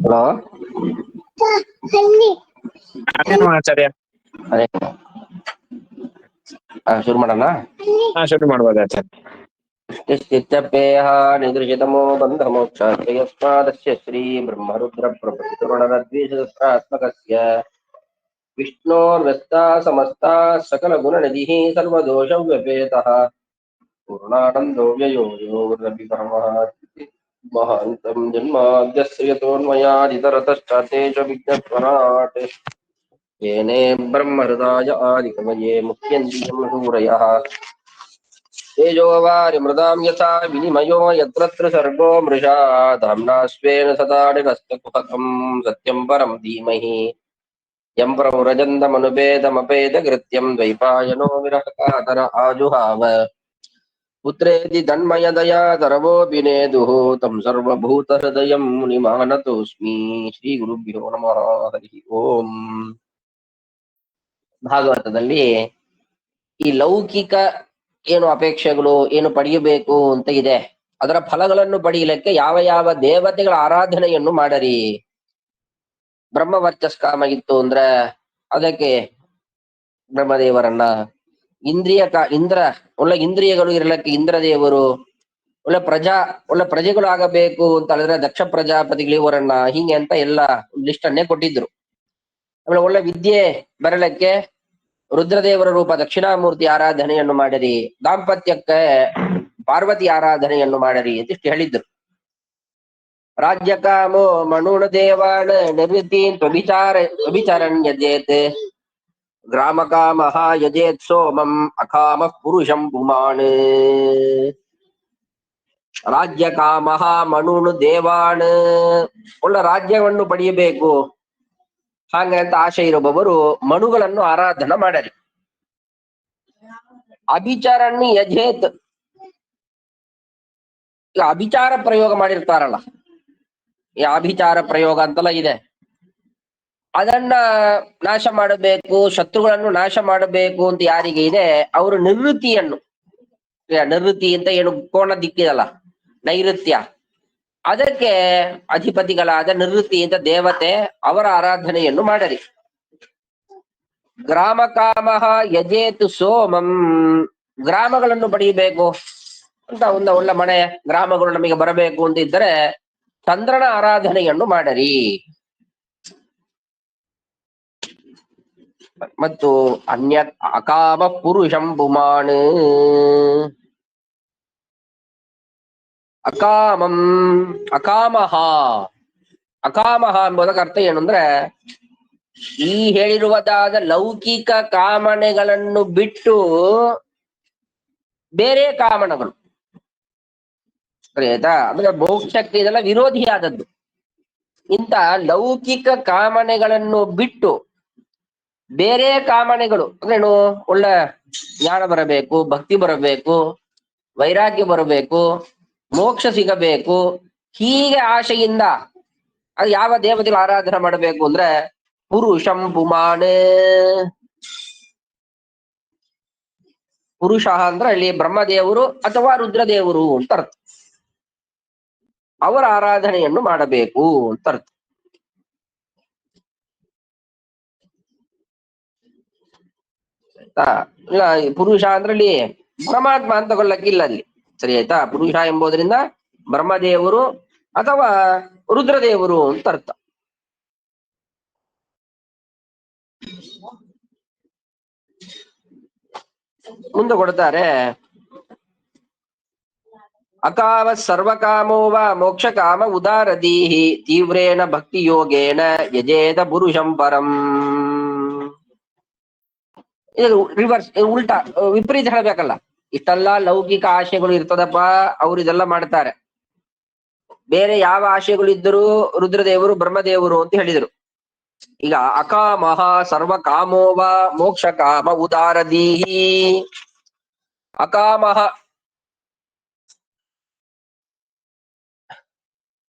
Hello ಅದೇನು ಆಚಾರ್ಯ? ಅದೇ ಶುರು ಮಾಡೋಣ. ಶುರು ಮಾಡ್ಬೋದು ಆಚಾರ್ಯ. ಸ್ಥಿತ್ಯಪೇಹ ನಿದೃಶತಮೋ ಬಂಧ ಮೋಕ್ಷ ಯಸ್ಮಾದಸ್ಯ ಶ್ರೀ ಬ್ರಹ್ಮರುದ್ರ ಪ್ರಭೃತಿಪುರಾಣದ್ವೇಷಾತ್ಮಕಸ್ಯ ವಿಷ್ಣೋರ್ವ್ಯಸ್ತಾ ಸಮಸ್ತಾ ಸಕಲ ಗುಣ ನಿಧಿಃ ಸರ್ವದೋಷ ವ್ಯಪೇತಃ ಪೂರ್ಣಾನಂದೋ ವ್ಯಯೋ ಯೋ ರವಿ ಪರಮಃ ಮಹಾಂತಂ ಜನ್ಮಾದ್ಯಸ್ಯ ಯತೋನ್ಮಯಾದಿತರತಶ್ಚಾರ್ಥೇಷ ವಿಘ್ನಸ್ವರಾಟ್ येने ब्रह्महृदाय आदिकवये मुह्यन्ति यं सूरयः तेजो वारिमृदां यथा विनिमयो यत्र सर्गो मृषा धाम्ना स्वेन सदा निरस्तकुहकं सत्यं परं धीमहि यं प्रव्रजन्तमनुपेदमपेदकृत्यं द्वैपायनो विरहकातर आजुहाव पुत्रेति तन्मयदया तरवोऽभिनेदुः तं सर्वभूतहृदयं मुनिमानतोऽस्मि श्रीगुरुभ्यो नमः हरिः ओम्. ಭಾಗವತದಲ್ಲಿ ಈ ಲೌಕಿಕ ಏನು ಅಪೇಕ್ಷೆಗಳು ಏನು ಪಡೆಯಬೇಕು ಅಂತ ಇದೆ, ಅದರ ಫಲಗಳನ್ನು ಪಡೆಯಲಿಕ್ಕೆ ಯಾವ ಯಾವ ದೇವತೆಗಳ ಆರಾಧನೆಯನ್ನು ಮಾಡರಿ. ಬ್ರಹ್ಮವರ್ಚಸ್ ಕಾಮ ಇತ್ತು ಅಂದ್ರೆ ಅದಕ್ಕೆ ಬ್ರಹ್ಮದೇವರನ್ನ, ಇಂದ್ರ ಒಳ್ಳೆ ಇಂದ್ರಿಯಗಳು ಇರಲಿಕ್ಕೆ ಇಂದ್ರದೇವರು, ಒಳ್ಳೆ ಪ್ರಜೆಗಳು ಆಗಬೇಕು ಅಂತ ಹೇಳಿದ್ರೆ ದಕ್ಷ ಪ್ರಜಾಪತಿಗಳು ಇವರನ್ನ, ಹೀಗೆ ಅಂತ ಎಲ್ಲ ಲಿಸ್ಟ್ ಅನ್ನೇ ಕೊಟ್ಟಿದ್ರು. ಆಮೇಲೆ ಒಳ್ಳೆ ವಿದ್ಯೆ ಬರಲಿಕ್ಕೆ ರುದ್ರದೇವರ ರೂಪ ದಕ್ಷಿಣಾಮೂರ್ತಿ ಆರಾಧನೆಯನ್ನು ಮಾಡಿರಿ, ದಾಂಪತ್ಯಕ್ಕೆ ಪಾರ್ವತಿ ಆರಾಧನೆಯನ್ನು ಮಾಡಿರಿ ಅಂತಿಷ್ಟು ಹೇಳಿದ್ರು. ರಾಜ್ಯ ಕಾಮೋ ಮಣುಣ ದೇವಾಣ ನಿರ್ವೃತ್ತೀನ್ ವ್ಯಭಿಚಾರನ್ ಯಜೇತ್ ಗ್ರಾಮ ಕಾಮ ಯಜೇತ್ ಸೋಮಂ ಅಕಾಮ ಪುರುಷಂ ಪುಮಾನ್. ರಾಜ್ಯ ಕಾಮ ಮಣುಣು ದೇವಾಣ, ಒಳ್ಳೆ ರಾಜ್ಯವನ್ನು ಪಡೆಯಬೇಕು ಹಾಗಂತ ಆಶೆ ಇರುವವರು ಮಣುಗಳನ್ನು ಆರಾಧನೆ ಮಾಡರಿ. ಅಭಿಚಾರನ್ನು ಯಜೇತ್, ಈಗ ಅಭಿಚಾರ ಪ್ರಯೋಗ ಮಾಡಿರ್ತಾರಲ್ಲ, ಈ ಅಭಿಚಾರ ಪ್ರಯೋಗ ಅಂತೆಲ್ಲ ಇದೆ, ಅದನ್ನ ನಾಶ ಮಾಡಬೇಕು, ಶತ್ರುಗಳನ್ನು ನಾಶ ಮಾಡಬೇಕು ಅಂತ ಯಾರಿಗೆ ಇದೆ ಅವರು ನಿವೃತ್ತಿಯನ್ನು, ನಿವೃತ್ತಿ ಅಂತ ಏನು ಕೋಣ ದಿಕ್ಕಿದಲ್ಲ ನೈಋತ್ಯ, ಅದಕ್ಕೆ ಅಧಿಪತಿಗಳಾದ ನಿವೃತ್ತಿ ಅಂತ ದೇವತೆ ಅವರ ಆರಾಧನೆಯನ್ನು ಮಾಡರಿ. ಗ್ರಾಮ ಕಾಮ ಯಜೇತು ಸೋಮಂ, ಗ್ರಾಮಗಳನ್ನು ಪಡೆಯಬೇಕು ಅಂತ ಒಂದು ಒಳ್ಳೆ ಮನೆ ಗ್ರಾಮಗಳು ನಮಗೆ ಬರಬೇಕು ಅಂತ ಇದ್ದರೆ ಚಂದ್ರನ ಆರಾಧನೆಯನ್ನು ಮಾಡರಿ. ಮತ್ತು ಅನ್ಯ ಅಕಾಮ ಪುರುಷಂ ಪುಮಾನ್, ಅಕಾಮಂ ಅಕಾಮಹ, ಅಕಾಮಹ ಎಂಬುದಕ್ಕೆ ಅರ್ಥ ಏನು ಅಂದ್ರೆ ಈ ಹೇಳಿರುವುದಾದ ಲೌಕಿಕ ಕಾಮನೆಗಳನ್ನು ಬಿಟ್ಟು ಬೇರೆ ಕಾಮನೆಗಳು, ಆಯ್ತಾ, ಅಂದ್ರೆ ಮೋಕ್ಷಕ್ಕೆ ಇದೆಲ್ಲ ವಿರೋಧಿಯಾದದ್ದು. ಇಂಥ ಲೌಕಿಕ ಕಾಮನೆಗಳನ್ನು ಬಿಟ್ಟು ಬೇರೆ ಕಾಮನೆಗಳು ಅಂದ್ರೇನು, ಒಳ್ಳೆ ಜ್ಞಾನ ಬರಬೇಕು, ಭಕ್ತಿ ಬರಬೇಕು, ವೈರಾಗ್ಯ ಬರಬೇಕು, ಮೋಕ್ಷ ಸಿಗಬೇಕು, ಹೀಗೆ ಆಶೆಯಿಂದ ಅದು ಯಾವ ದೇವತೆಗಳ ಆರಾಧನೆ ಮಾಡಬೇಕು ಅಂದ್ರೆ ಪುರುಷಂ ಪುಮಾನ್. ಪುರುಷ ಅಂದ್ರೆ ಇಲ್ಲಿ ಬ್ರಹ್ಮದೇವರು ಅಥವಾ ರುದ್ರದೇವರು ಅಂತ ಅರ್ಥ, ಅವರ ಆರಾಧನೆಯನ್ನು ಮಾಡಬೇಕು ಅಂತ ಅರ್ಥ. ಇಲ್ಲ ಪುರುಷ ಅಂದ್ರೆ ಅಲ್ಲಿ ಪರಮಾತ್ಮ ಅಂತ ತಗೊಳ್ಳಕ್ಕಿಲ್ಲ ಅಲ್ಲಿ, ಸರಿ ಆಯ್ತಾ. ಪುರುಷ ಎಂಬುದರಿಂದ ಬ್ರಹ್ಮದೇವರು ಅಥವಾ ರುದ್ರದೇವರು ಅಂತ ಅರ್ಥ. ಮುಂದೆ ಕೊಡ್ತಾರೆ, ಅಕಾಮ ಸರ್ವಕಾಮೋ ವಾ ಮೋಕ್ಷ ಕಾಮ ಉದಾರದೀಹಿ ತೀವ್ರೇಣ ಭಕ್ತಿ ಯೋಗೇನ ಯಜೇತ ಪುರುಷಂ ಪರಂ. ಇದು ರಿವರ್ಸ್, ಉಲ್ಟಾ ವಿಪರೀತ ಹೇಳ್ಬೇಕಲ್ಲ. ಇಷ್ಟೆಲ್ಲ ಲೌಕಿಕ ಆಶೆಗಳು ಇರ್ತದಪ್ಪ, ಅವ್ರು ಇದೆಲ್ಲ ಮಾಡ್ತಾರೆ. ಬೇರೆ ಯಾವ ಆಶೆಗಳು ಇದ್ದರೂ ರುದ್ರದೇವರು ಬ್ರಹ್ಮದೇವರು ಅಂತ ಹೇಳಿದರು. ಈಗ ಅಕಾಮಹ ಸರ್ವ ಕಾಮೋವ ಮೋಕ್ಷ ಕಾಮ ಉದಾರದೀಹಿ, ಅಕಾಮಹ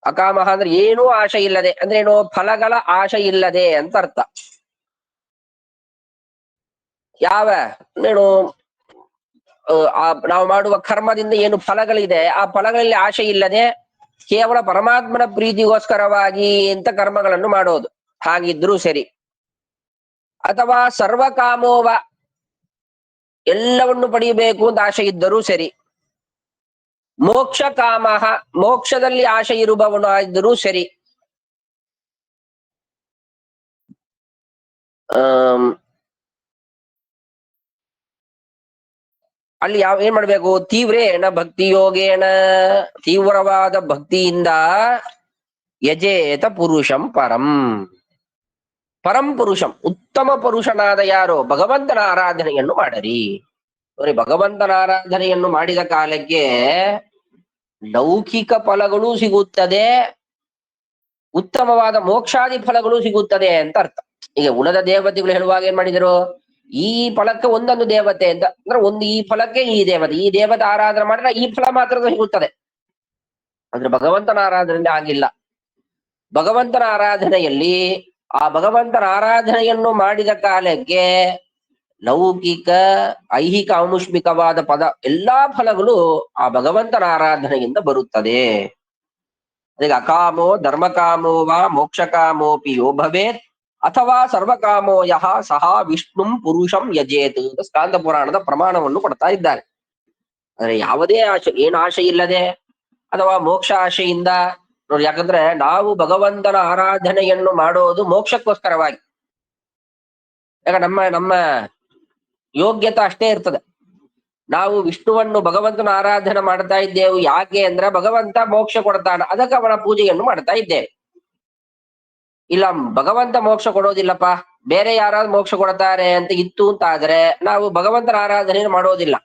ಅಕಾಮಹ ಅಂದ್ರೆ ಏನೂ ಆಶೆ ಇಲ್ಲದೆ, ಅಂದ್ರೆ ಏನು, ಫಲಗಳ ಆಶೆ ಇಲ್ಲದೆ ಅಂತ ಅರ್ಥ. ಯಾವ ಏನು ನಾವು ಮಾಡುವ ಕರ್ಮದಿಂದ ಏನು ಫಲಗಳಿದೆ ಆ ಫಲಗಳಲ್ಲಿ ಆಶೆ ಇಲ್ಲದೆ ಕೇವಲ ಪರಮಾತ್ಮನ ಪ್ರೀತಿಗೋಸ್ಕರವಾಗಿ ಇಂಥ ಕರ್ಮಗಳನ್ನು ಮಾಡೋದು ಹಾಗಿದ್ರೂ ಸರಿ. ಅಥವಾ ಸರ್ವಕಾಮೋವ ಎಲ್ಲವನ್ನು ಪಡೆಯಬೇಕು ಅಂತ ಆಶೆ ಇದ್ದರೂ ಸರಿ. ಮೋಕ್ಷ ಕಾಮ ಮೋಕ್ಷದಲ್ಲಿ ಆಶೆ ಇರುವವನು ಆಗಿದ್ದರೂ ಸರಿ. ಅಲ್ಲಿ ಏನ್ ಮಾಡ್ಬೇಕು? ತೀವ್ರೇಣ ಭಕ್ತಿ ಯೋಗೇಣ ತೀವ್ರವಾದ ಭಕ್ತಿಯಿಂದ ಯಜೇತ ಪುರುಷಂ ಪರಂ. ಪರಂ ಪುರುಷಂ ಉತ್ತಮ ಪುರುಷನಾದ ಯಾರು ಭಗವಂತನ ಆರಾಧನೆಯನ್ನು ಮಾಡರಿ. ನೋಡಿ, ಭಗವಂತನ ಆರಾಧನೆಯನ್ನು ಮಾಡಿದ ಕಾಲಕ್ಕೆ ಲೌಕಿಕ ಫಲಗಳು ಸಿಗುತ್ತದೆ, ಉತ್ತಮವಾದ ಮೋಕ್ಷಾದಿ ಫಲಗಳು ಸಿಗುತ್ತದೆ ಅಂತ ಅರ್ಥ. ಈಗ ಉಳಿದ ದೇವತೆಗಳು ಹೇಳುವಾಗ ಏನ್ ಮಾಡಿದರು? ಈ ಫಲಕ್ಕೆ ಒಂದೊಂದು ದೇವತೆ ಅಂತ, ಅಂದ್ರೆ ಒಂದು ಈ ಫಲಕ್ಕೆ ಈ ದೇವತೆ ಆರಾಧನೆ ಮಾಡಿದ್ರೆ ಈ ಫಲ ಮಾತ್ರ ಸಿಗುತ್ತದೆ. ಅಂದ್ರೆ ಭಗವಂತನ ಆರಾಧನೆ ಆಗಿಲ್ಲ. ಭಗವಂತನ ಆರಾಧನೆಯಲ್ಲಿ ಆ ಭಗವಂತನ ಆರಾಧನೆಯನ್ನು ಮಾಡಿದ ಕಾಲಕ್ಕೆ ಲೌಕಿಕ ಐಹಿಕ ಆಮುಷ್ಮಿಕವಾದ ಎಲ್ಲಾ ಫಲಗಳು ಆ ಭಗವಂತನ ಆರಾಧನೆಯಿಂದ ಬರುತ್ತದೆ. ಅದಕ್ಕೆ ಅಕಾಮೋ ಧರ್ಮಕಾಮೋ ವಾ ಮೋಕ್ಷಕಾಮೋಪಿ ಯೋ ಭವೇತ್ ಅಥವಾ ಸರ್ವಕಾಮೋ ಯಹ ಸಹ ವಿಷ್ಣುಂ ಪುರುಷಂ ಯಜೇತ್ ಅಂತ ಸ್ಕಾಂದ ಪುರಾಣದ ಪ್ರಮಾಣವನ್ನು ಕೊಡ್ತಾ ಇದ್ದಾರೆ. ಅಂದ್ರೆ ಯಾವುದೇ ಆಶೆ, ಏನು ಆಶೆ ಇಲ್ಲದೆ ಅಥವಾ ಮೋಕ್ಷ ಆಶೆಯಿಂದ ನೋಡಿ, ಯಾಕಂದ್ರೆ ನಾವು ಭಗವಂತನ ಆರಾಧನೆಯನ್ನು ಮಾಡೋದು ಮೋಕ್ಷಕ್ಕೋಸ್ಕರವಾಗಿ. ಯಾಕ ನಮ್ಮ ಯೋಗ್ಯತೆ ಅಷ್ಟೇ ಇರ್ತದೆ. ನಾವು ವಿಷ್ಣುವನ್ನು ಭಗವಂತನ ಆರಾಧನೆ ಮಾಡ್ತಾ ಇದ್ದೇವೆ ಯಾಕೆ ಅಂದ್ರೆ ಭಗವಂತ ಮೋಕ್ಷ ಕೊಡ್ತಾನ, ಅದಕ್ಕೆ ಅವನ ಪೂಜೆಯನ್ನು ಮಾಡ್ತಾ ಇದ್ದೇವೆ. ಇಲ್ಲ ಭಗವಂತ ಮೋಕ್ಷ ಕೊಡೋದಿಲ್ಲಪ್ಪ, ಬೇರೆ ಯಾರಾದ್ರೂ ಮೋಕ್ಷ ಕೊಡ್ತಾರೆ ಅಂತ ಇತ್ತು ಅಂತ ಆದ್ರೆ ನಾವು ಭಗವಂತನ ಆರಾಧನೆಯನ್ನು ಮಾಡೋದಿಲ್ಲ,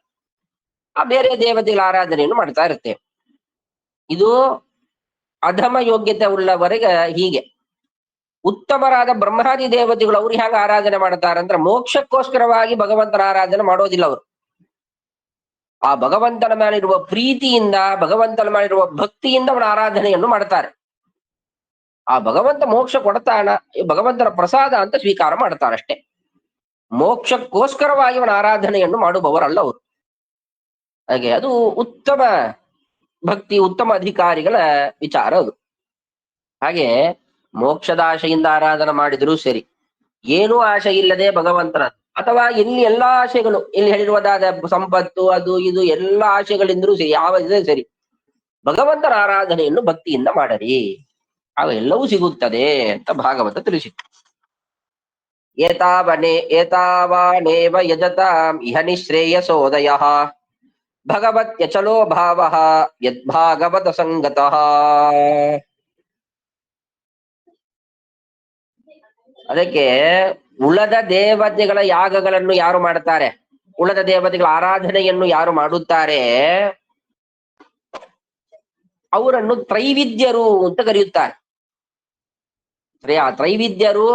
ಆ ಬೇರೆ ದೇವತೆಗಳ ಆರಾಧನೆಯನ್ನು ಮಾಡ್ತಾ ಇರ್ತೇವೆ. ಇದು ಅಧಮ ಯೋಗ್ಯತೆ ಉಳ್ಳವರೆಗೆ ಹೀಗೆ. ಉತ್ತಮರಾದ ಬ್ರಹ್ಮಾದಿ ದೇವತೆಗಳು ಅವ್ರು ಹೇಗೆ ಆರಾಧನೆ ಮಾಡ್ತಾರೆ ಅಂದ್ರೆ ಮೋಕ್ಷಕ್ಕೋಸ್ಕರವಾಗಿ ಭಗವಂತನ ಆರಾಧನೆ ಮಾಡೋದಿಲ್ಲ. ಅವರು ಆ ಭಗವಂತನ ಮೇಲಿರುವ ಪ್ರೀತಿಯಿಂದ, ಭಗವಂತನ ಮೇಲಿರುವ ಭಕ್ತಿಯಿಂದ ಅವನ ಆರಾಧನೆಯನ್ನು ಮಾಡ್ತಾರೆ. ಆ ಭಗವಂತ ಮೋಕ್ಷ ಕೊಡ್ತಾನ, ಭಗವಂತನ ಪ್ರಸಾದ ಅಂತ ಸ್ವೀಕಾರ ಮಾಡ್ತಾರಷ್ಟೇ. ಮೋಕ್ಷಕ್ಕೋಸ್ಕರವಾಗಿ ಅವನ ಆರಾಧನೆಯನ್ನು ಮಾಡುವವರಲ್ಲ ಅವರು. ಹಾಗೆ ಅದು ಉತ್ತಮ ಭಕ್ತಿ, ಉತ್ತಮ ಅಧಿಕಾರಿಗಳ ವಿಚಾರ ಅದು. ಹಾಗೆ ಮೋಕ್ಷದ ಆಶೆಯಿಂದ ಆರಾಧನೆ ಮಾಡಿದರೂ ಸರಿ, ಏನೂ ಆಶೆ ಇಲ್ಲದೆ ಭಗವಂತನ, ಅಥವಾ ಇಲ್ಲಿ ಎಲ್ಲಾ ಆಶೆಗಳು ಇಲ್ಲಿ ಹೇಳಿರುವುದಾದ ಸಂಪತ್ತು ಅದು ಇದು ಎಲ್ಲಾ ಆಶೆಗಳಿಂದಲೂ ಸರಿ, ಯಾವ ಇದೆ ಸರಿ, ಭಗವಂತನ ಆರಾಧನೆಯನ್ನು ಭಕ್ತಿಯಿಂದ ಮಾಡರಿ, ಅವೆಲ್ಲವೂ ಸಿಗುತ್ತದೆ ಅಂತ ಭಾಗವತ ತಿಳಿಸಿತು. ಏತಾವಾನೇವ ಯಜತಾಂ ಇಹ ನಿಶ್ರೇಯಸೋದಯಃ ಭಗವತ್ಯಚಲೋ ಭಾವಃ ಯದ್ಭಾಗವತ ಸಂಗತಃ. ಅದಕ್ಕೆ ಉಳದ ದೇವತೆಗಳ ಯಾಗಗಳನ್ನು ಯಾರು ಮಾಡ್ತಾರೆ, ಉಳದ ದೇವತೆಗಳ ಆರಾಧನೆಯನ್ನು ಯಾರು ಮಾಡುತ್ತಾರೆ ಅವರನ್ನು ತ್ರೈವಿದ್ಯರು ಅಂತ ಕರೆಯುತ್ತಾರೆ. ಆ ತ್ರೈವಿದ್ಯರು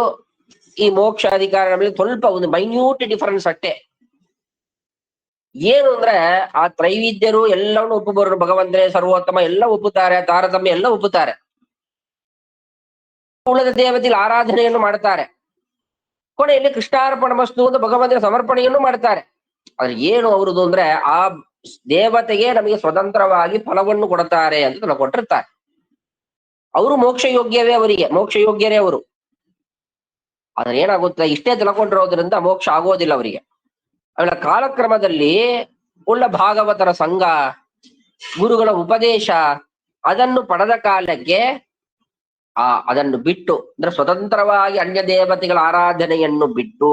ಈ ಮೋಕ್ಷ ಅಧಿಕಾರ ಸ್ವಲ್ಪ ಒಂದು ಮೈನ್ಯೂಟ್ ಡಿಫರೆನ್ಸ್ ಅಷ್ಟೇ. ಏನು ಅಂದ್ರೆ ಆ ತ್ರೈವಿದ್ಯರು ಎಲ್ಲವನ್ನು ಒಪ್ಪುವರು, ಭಗವಂತನೇ ಸರ್ವೋತ್ತಮ ಎಲ್ಲ ಒಪ್ಪುತ್ತಾರೆ, ತಾರತಮ್ಯ ಎಲ್ಲ ಒಪ್ಪುತ್ತಾರೆ. ಉಳಿದ ದೇವತೆಗಳ ಆರಾಧನೆಯನ್ನು ಮಾಡ್ತಾರೆ, ಕೊನೆಯಲ್ಲಿ ಕೃಷ್ಣಾರ್ಪಣ ಮಸ್ತು ಅಂತ ಭಗವಂತನ ಸಮರ್ಪಣೆಯನ್ನು ಮಾಡ್ತಾರೆ. ಆದ್ರೆ ಏನು ಅವರದು ಅಂದ್ರೆ ಆ ದೇವತೆಗೆ ನಮಗೆ ಸ್ವತಂತ್ರವಾಗಿ ಫಲವನ್ನು ಕೊಡುತ್ತಾರೆ ಅಂತ ನಾವು ಕೊಟ್ಟಿರ್ತಾರೆ. ಅವರು ಮೋಕ್ಷ ಯೋಗ್ಯವೇ, ಅವರಿಗೆ ಮೋಕ್ಷ ಯೋಗ್ಯರೇ ಅವರು. ಆದ್ರೆ ಏನಾಗುತ್ತೆ, ಇಷ್ಟೇ ತಿಳ್ಕೊಂಡಿರೋದ್ರಿಂದ ಮೋಕ್ಷ ಆಗೋದಿಲ್ಲ ಅವರಿಗೆ. ಅವಳ ಕಾಲಕ್ರಮದಲ್ಲಿ ಉಳ್ಳ ಭಾಗವತರ ಸಂಘ, ಗುರುಗಳ ಉಪದೇಶ ಅದನ್ನು ಪಡೆದ ಕಾಲಕ್ಕೆ ಅದನ್ನು ಬಿಟ್ಟು, ಅಂದ್ರೆ ಸ್ವತಂತ್ರವಾಗಿ ಅನ್ಯ ದೇವತೆಗಳ ಆರಾಧನೆಯನ್ನು ಬಿಟ್ಟು,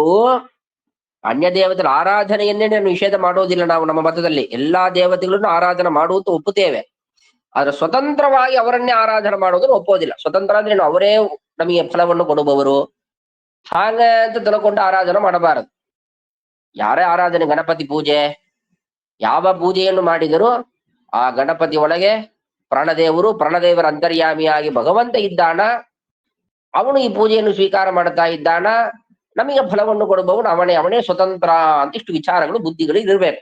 ಅನ್ಯ ದೇವತೆಗಳ ಆರಾಧನೆಯನ್ನೇ ನಾನು ನಿಷೇಧ ಮಾಡೋದಿಲ್ಲ, ನಾವು ನಮ್ಮ ಮತದಲ್ಲಿ ಎಲ್ಲಾ ದೇವತೆಗಳನ್ನು ಆರಾಧನೆ ಮಾಡುವಂತ ಒಪ್ಪುತ್ತೇವೆ. ಆದ್ರೆ ಸ್ವತಂತ್ರವಾಗಿ ಅವರನ್ನೇ ಆರಾಧನೆ ಮಾಡೋದನ್ನು ಒಪ್ಪೋದಿಲ್ಲ. ಸ್ವತಂತ್ರ ಅಂದ್ರೆ ಅವರೇ ನಮಗೆ ಫಲವನ್ನು ಕೊಡುವವರು ಹಾಗ ಅಂತ ತಿಳ್ಕೊಂಡು ಆರಾಧನೆ ಮಾಡಬಾರದು. ಯಾರೇ ಆರಾಧನೆ, ಗಣಪತಿ ಪೂಜೆ, ಯಾವ ಪೂಜೆಯನ್ನು ಮಾಡಿದರೂ ಆ ಗಣಪತಿ ಒಳಗೆ ಪ್ರಾಣದೇವರ ಅಂತರ್ಯಾಮಿಯಾಗಿ ಭಗವಂತ ಇದ್ದಾನ, ಅವನು ಈ ಪೂಜೆಯನ್ನು ಸ್ವೀಕಾರ ಮಾಡ್ತಾ ಇದ್ದಾನ, ನಮಗೆ ಫಲವನ್ನು ಕೊಡುವವನು ಅವನೇ ಸ್ವತಂತ್ರ ಅಂತ ಇಷ್ಟು ವಿಚಾರಗಳು ಬುದ್ಧಿಗಳು ಇರಬೇಕು.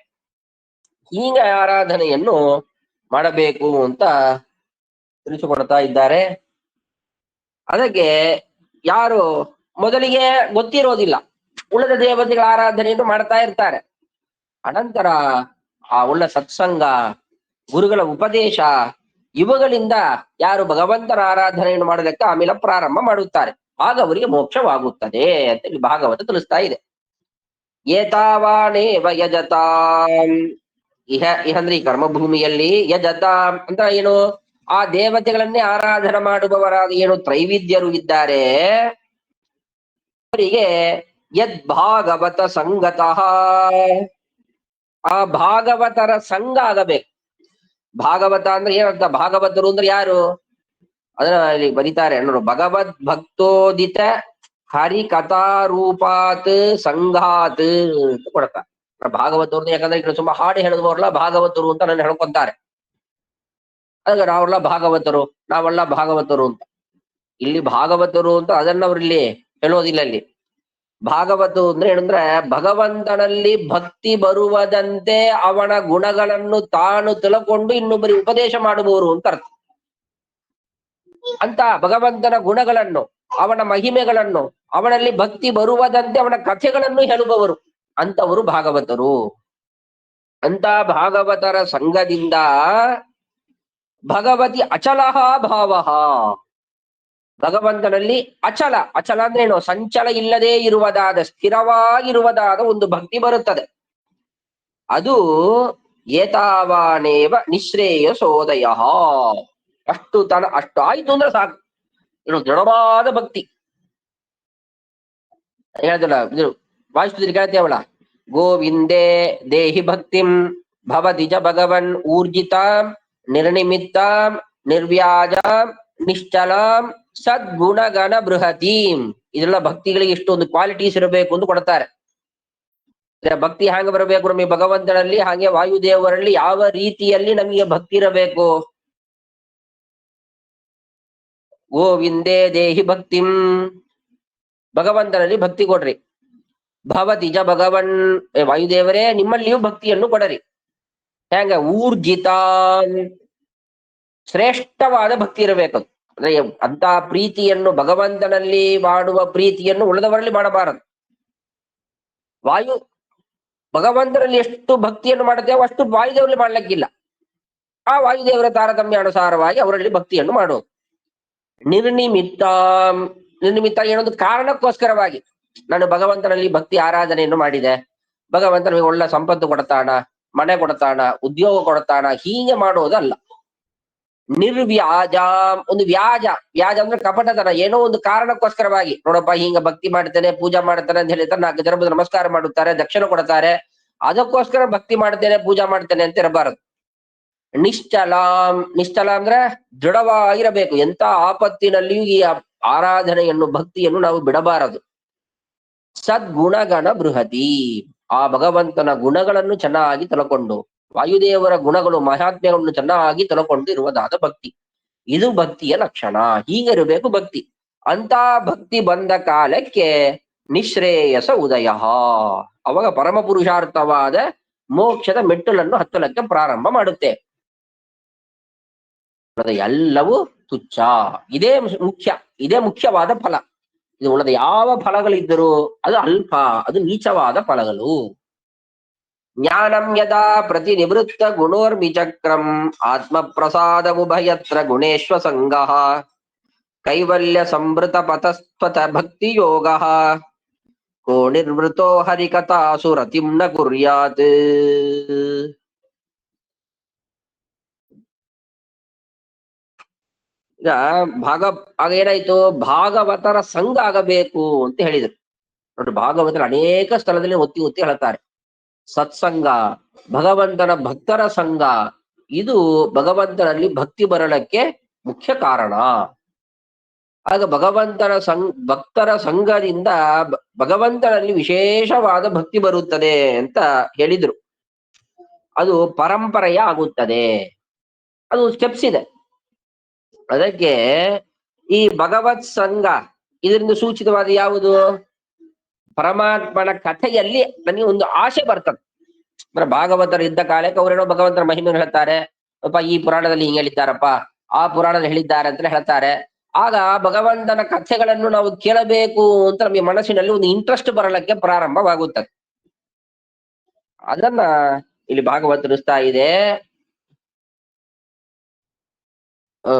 ಹೀಗೆ ಆರಾಧನೆಯನ್ನು ಮಾಡಬೇಕು ಅಂತ ತಿಳಿಸಿಕೊಡ್ತಾ ಇದ್ದಾರೆ. ಅದಕ್ಕೆ ಯಾರು ಮೊದಲಿಗೆ ಗೊತ್ತಿರೋದಿಲ್ಲ, ಉಳಿದ ದೇವತೆಗಳ ಆರಾಧನೆಯನ್ನು ಮಾಡ್ತಾ ಇರ್ತಾರೆ, ಅನಂತರ ಆ ಒಳ್ಳೆ ಸತ್ಸಂಗ, ಗುರುಗಳ ಉಪದೇಶ, ಇವುಗಳಿಂದ ಯಾರು ಭಗವಂತನ ಆರಾಧನೆಯನ್ನು ಮಾಡೋದಕ್ಕೆ ಆಮೇಲೆ ಪ್ರಾರಂಭ ಮಾಡುತ್ತಾರೆ, ಆಗ ಅವರಿಗೆ ಮೋಕ್ಷವಾಗುತ್ತದೆ ಅಂತ ಇಲ್ಲಿ ಭಾಗವತ ತಿಳಿಸ್ತಾ ಇದೆ. ಏತಾವಾನೇವ ಯಜತಾಂ, ಇಹ ಇಹ ಅಂದ್ರೆ ಈ ಕರ್ಮಭೂಮಿಯಲ್ಲಿ ಯಜತಾಂ ಅಂತ ಏನು, ಆ ದೇವತೆಗಳನ್ನೇ ಆರಾಧನೆ ಮಾಡುವವರಾದ ಏನು ತ್ರೈವಿದ್ಯರು ಇದ್ದಾರೆ, ಅವರಿಗೆ ಯದ್ ಭಾಗವತ ಸಂಗತಃ, ಆ ಭಾಗವತರ ಸಂಘ ಆಗಬೇಕು. ಭಾಗವತ ಅಂದ್ರೆ ಏನಂತ, ಭಾಗವತರು ಅಂದ್ರೆ ಯಾರು, ಅದನ್ನ ಇಲ್ಲಿ ಬರೀತಾರೆ ನೋಡು, ಭಗವದ್ ಭಕ್ತೋದಿತ ಹರಿ ಕಥಾರೂಪಾತ್ ಸಂಘಾತ್ ಅಂತ ಕೊಡ್ತಾರೆ. ಭಾಗವತರು ಯಾಕಂದ್ರೆ ಈಗ ತುಂಬಾ ಹಾಡು ಹೇಳಿದವರಲ್ಲ ಭಾಗವತರು ಅಂತ ನನ್ನ ಹೇಳ್ಕೊಂತಾರೆ. ಆಗ ನಾವೆಲ್ಲ ಭಾಗವತರು, ನಾವೆಲ್ಲ ಭಾಗವತರು ಅಂತ. ಇಲ್ಲಿ ಭಾಗವತರು ಅಂತ ಅದನ್ನ ಅವ್ರು ಇಲ್ಲಿ ಹೇಳೋದಿಲ್ಲ. ಇಲ್ಲಿ ಭಾಗವತ ಅಂದ್ರೆ ಏನಂದ್ರೆ ಭಗವಂತನಲ್ಲಿ ಭಕ್ತಿ ಬರುವುದಂತೆ ಅವನ ಗುಣಗಳನ್ನು ತಾನು ತಿಳ್ಕೊಂಡು ಇನ್ನೊಬ್ಬರಿಗೆ ಉಪದೇಶ ಮಾಡುವವರು ಅಂತ ಅರ್ಥ. ಅಂತ ಭಗವಂತನ ಗುಣಗಳನ್ನು, ಅವನ ಮಹಿಮೆಗಳನ್ನು, ಅವನಲ್ಲಿ ಭಕ್ತಿ ಬರುವುದಂತೆ ಅವನ ಕಥೆಗಳನ್ನು ಹೇಳುವವರು ಅಂತವರು ಭಾಗವತರು. ಅಂತ ಭಾಗವತರ ಸಂಘದಿಂದ ಭಗವತಿ ಅಚಲಃ ಭಾವಃ, ಭಗವಂತನಲ್ಲಿ ಅಚಲ, ಅಚಲ ಅಂದ್ರೆ ಏನು, ಸಂಚಲ ಇಲ್ಲದೆ ಇರುವುದಾದ, ಸ್ಥಿರವಾಗಿರುವುದಾದ ಒಂದು ಭಕ್ತಿ ಬರುತ್ತದೆ. ಅದು ಏತಾವಾನೇವ ನಿಶ್ರೇಯಸೋದಯ, ಅಷ್ಟು ಆಯ್ತು ಅಂದ್ರೆ ಸಾಕು, ಏನು ದೃಢವಾದ ಭಕ್ತಿ. ಹೇಳ್ದಲ್ಲ ಇದು ವಾಯಿಸ್ತಿದ್ರಿ ಕೇಳ್ತೇವಲ್ಲ, ಗೋವಿಂದೇ ದೇಹಿ ಭಕ್ತಿಂ ಭವತಿ ಚ ಭಗವನ್ ಊರ್ಜಿತಾಂ ನಿರ್ನಿಮಿತ್ತಾಂ ನಿರ್ವ್ಯಾಜಾಂ ನಿಶ್ಚಲಾಂ ಸದ್ಗುಣಗಣ ಬೃಹತೀಂ. ಇದೆಲ್ಲ ಭಕ್ತಿಗಳಿಗೆ ಇಷ್ಟೊಂದು ಕ್ವಾಲಿಟೀಸ್ ಇರಬೇಕು ಅಂತ ಕೊಡ್ತಾರೆ. ಭಕ್ತಿ ಹ್ಯಾಂಗ ಬರಬೇಕು ನಮಗೆ ಭಗವಂತನಲ್ಲಿ, ಹಾಗೆ ವಾಯುದೇವರಲ್ಲಿ ಯಾವ ರೀತಿಯಲ್ಲಿ ನಮಗೆ ಭಕ್ತಿ ಇರಬೇಕು. ಗೋವಿಂದೇ ದೇಹಿ ಭಕ್ತಿಂ, ಭಗವಂತನಲ್ಲಿ ಭಕ್ತಿ ಕೊಡ್ರಿ. ಭವತಿ ಜ ಭಗವನ್, ವಾಯುದೇವರೇ ನಿಮ್ಮಲ್ಲಿಯೂ ಭಕ್ತಿಯನ್ನು ಕೊಡರಿ. ಹೆಂಗ, ಊರ್ಜಿತ, ಶ್ರೇಷ್ಠವಾದ ಭಕ್ತಿ ಇರಬೇಕು. ಅಂದ್ರೆ ಅಂತ ಪ್ರೀತಿಯನ್ನು, ಭಗವಂತನಲ್ಲಿ ಮಾಡುವ ಪ್ರೀತಿಯನ್ನು ಉಳಿದವರಲ್ಲಿ ಮಾಡಬಾರದು. ವಾಯು ಭಗವಂತನಲ್ಲಿ ಎಷ್ಟು ಭಕ್ತಿಯನ್ನು ಮಾಡುತ್ತೇವೋ ಅಷ್ಟು ವಾಯುದೇವರಲ್ಲಿ ಮಾಡ್ಲಿಕ್ಕಿಲ್ಲ. ಆ ವಾಯುದೇವರ ತಾರತಮ್ಯ ಅನುಸಾರವಾಗಿ ಅವರಲ್ಲಿ ಭಕ್ತಿಯನ್ನು ಮಾಡೋದು. ನಿರ್ನಿಮಿತ್ತ, ನಿರ್ನಿಮಿತ್ತ ಏನೊಂದು ಕಾರಣಕ್ಕೋಸ್ಕರವಾಗಿ ನಾನು ಭಗವಂತನಲ್ಲಿ ಭಕ್ತಿ ಆರಾಧನೆಯನ್ನು ಮಾಡಿದೆ, ಭಗವಂತ ನಮಗೆ ಒಳ್ಳೆ ಸಂಪತ್ತು ಕೊಡ್ತಾನ, ಮನೆ ಕೊಡ್ತಾನ, ಉದ್ಯೋಗ ಕೊಡ್ತಾನ, ಹೀಗೆ ಮಾಡೋದಲ್ಲ. ನಿರ್ವ್ಯಾಜ, ಒಂದು ವ್ಯಾಜ, ವ್ಯಾಜ ಅಂದ್ರೆ ಕಪಟತನ, ಏನೋ ಒಂದು ಕಾರಣಕ್ಕೋಸ್ಕರವಾಗಿ, ನೋಡಪ್ಪ ಹಿಂಗ ಭಕ್ತಿ ಮಾಡ್ತೇನೆ, ಪೂಜಾ ಮಾಡ್ತೇನೆ ಅಂತ ಹೇಳಿದ್ರೆ 4 ಜನ ನಮಸ್ಕಾರ ಮಾಡುತ್ತಾರೆ, ದಕ್ಷಿಣ ಕೊಡ್ತಾರೆ, ಅದಕ್ಕೋಸ್ಕರ ಭಕ್ತಿ ಮಾಡ್ತೇನೆ ಪೂಜಾ ಮಾಡ್ತೇನೆ ಅಂತ ಇರಬಾರದು. ನಿಶ್ಚಲ, ನಿಶ್ಚಲ ಅಂದ್ರೆ ದೃಢವಾಗಿರಬೇಕು. ಎಂತ ಆಪತ್ತಿನಲ್ಲಿಯೂ ಈ ಆರಾಧನೆಯನ್ನು, ಭಕ್ತಿಯನ್ನು ನಾವು ಬಿಡಬಾರದು. ಸದ್ಗುಣಗಣ ಬೃಹತಿ, ಆ ಭಗವಂತನ ಗುಣಗಳನ್ನು ಚೆನ್ನಾಗಿ ತಿಳ್ಕೊಂಡು, ವಾಯುದೇವರ ಗುಣಗಳು ಮಹಾತ್ಮ್ಯಗಳನ್ನು ಚೆನ್ನಾಗಿ ತಿಳ್ಕೊಂಡು ಇರುವುದಾದ ಭಕ್ತಿ, ಇದು ಭಕ್ತಿಯ ಲಕ್ಷಣ. ಹೀಗಿರಬೇಕು ಭಕ್ತಿ. ಅಂತ ಭಕ್ತಿ ಬಂದ ಕಾಲಕ್ಕೆ ನಿಶ್ರೇಯಸ ಉದಯ, ಅವಾಗ ಪರಮ ಪುರುಷಾರ್ಥವಾದ ಮೋಕ್ಷದ ಮೆಟ್ಟಲನ್ನು ಹತ್ತಲಕ್ಕೆ ಪ್ರಾರಂಭ ಮಾಡುತ್ತೆ. ಎಲ್ಲವೂ ತುಚ್ಛ, ಇದೇ ಮುಖ್ಯ, ಇದೇ ಮುಖ್ಯವಾದ ಫಲ. ಇದು ಉಳಿದ ಯಾವ ಫಲಗಳಿದ್ದರೂ ಅದು ಅಲ್ಪ, ಅದು ನೀಚವಾದ ಫಲಗಳು. ಜ್ಞಾನಂ ಯದಾ ಪ್ರತಿನಿವೃತ್ತ ಗುಣೋರ್ಮಿಚಕ್ರಂ ಆತ್ಮ ಪ್ರಸಾದಮುಭಯತ್ರ ಗುಣೇಶ್ವ ಸಂಗಃ ಕೈವಲ್ಯ ಸಂವೃತ ಪತಸ್ತ್ವತ ಭಕ್ತಿ ಯೋಗ ಕೋ ನಿರ್ವೃತೋ ಹರಿಕಥಾಸು ರತಿಂ ನ ಕುರ್ಯಾತ್. ಈಗ ಆಗ ಏನಾಯ್ತು, ಭಾಗವತರ ಸಂಘ ಆಗಬೇಕು ಅಂತ ಹೇಳಿದ್ರು. ನೋಡ್ರಿ, ಭಾಗವತರ ಅನೇಕ ಸ್ಥಳದಲ್ಲಿ ಒತ್ತಿ ಒತ್ತಿ ಹೇಳ್ತಾರೆ. ಸತ್ಸಂಗ, ಭಗವಂತನ ಭಕ್ತರ ಸಂಘ, ಇದು ಭಗವಂತನಲ್ಲಿ ಭಕ್ತಿ ಬರಲಕ್ಕೆ ಮುಖ್ಯ ಕಾರಣ. ಆಗ ಭಗವಂತನ ಭಕ್ತರ ಸಂಘದಿಂದ ಭಗವಂತನಲ್ಲಿ ವಿಶೇಷವಾದ ಭಕ್ತಿ ಬರುತ್ತದೆ ಅಂತ ಹೇಳಿದ್ರು. ಅದು ಪರಂಪರೆಯ ಆಗುತ್ತದೆ. ಅದು ಸ್ಟೆಪ್ಸ್ ಇದೆ. ಅದಕ್ಕೆ ಈ ಭಗವತ್ ಸಂಘ ಇದರಿಂದ ಸೂಚಿತವಾದ ಯಾವುದು, ಪರಮಾತ್ಮನ ಕಥೆಯಲ್ಲಿ ನನಗೆ ಒಂದು ಆಸೆ ಬರ್ತದೆ. ಅಂದ್ರೆ ಭಾಗವತರು ಇದ್ದ ಕಾಲಕ್ಕೆ ಅವರೇನೋ ಭಗವಂತನ ಮಹಿಮೆಯನ್ನು ಹೇಳ್ತಾರೆ, ಅಪ್ಪ ಈ ಪುರಾಣದಲ್ಲಿ ಹಿಂಗೆ ಹೇಳಿದ್ದಾರಪ್ಪ, ಆ ಪುರಾಣದಲ್ಲಿ ಹೇಳಿದ್ದಾರೆ ಅಂತ ಹೇಳ್ತಾರೆ. ಆಗ ಭಗವಂತನ ಕಥೆಗಳನ್ನು ನಾವು ಕೇಳಬೇಕು ಅಂತ ನಮಗೆ ಮನಸ್ಸಿನಲ್ಲಿ ಒಂದು ಇಂಟ್ರೆಸ್ಟ್ ಬರಲಿಕ್ಕೆ ಪ್ರಾರಂಭವಾಗುತ್ತದೆ. ಅದನ್ನ ಇಲ್ಲಿ ಭಾಗವತ ತಿಳಿಸ್ತಾ ಇದೆ. ಆ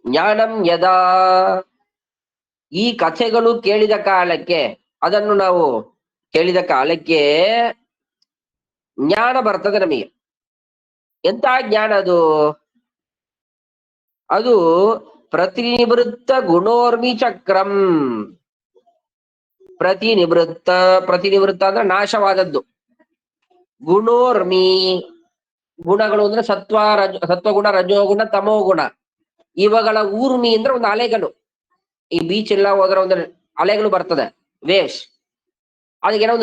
ಜ್ಞಾನಂ ಯದಾ, ಈ ಕಥೆಗಳು ಕೇಳಿದ ಕಾಲಕ್ಕೆ, ಅದನ್ನು ನಾವು ಕೇಳಿದ ಕಾಲಕ್ಕೆ ಜ್ಞಾನ ಬರ್ತದೆ ನಮಗೆ. ಎಂತ ಜ್ಞಾನ ಅದು? ಅದು ಪ್ರತಿನಿವೃತ್ತ ಗುಣೋರ್ಮಿ ಚಕ್ರಂ. ಪ್ರತಿನಿವೃತ್ತ ಅಂದ್ರೆ ನಾಶವಾದದ್ದು. ಗುಣೋರ್ಮಿ, ಗುಣಗಳು ಅಂದ್ರೆ ಸತ್ವಗುಣ, ರಜೋಗುಣ, ತಮೋಗುಣ. ಇವುಗಳ ಊರ್ಮಿ ಅಂದ್ರೆ ಒಂದು ಅಲೆಗಳು. ಈ ಬೀಚ್ ಎಲ್ಲ ಹೋದ್ರೆ ಒಂದು ಅಲೆಗಳು ಬರ್ತದೆ, ವೇವ್ಸ್. ಅದಕ್ಕೇನೋ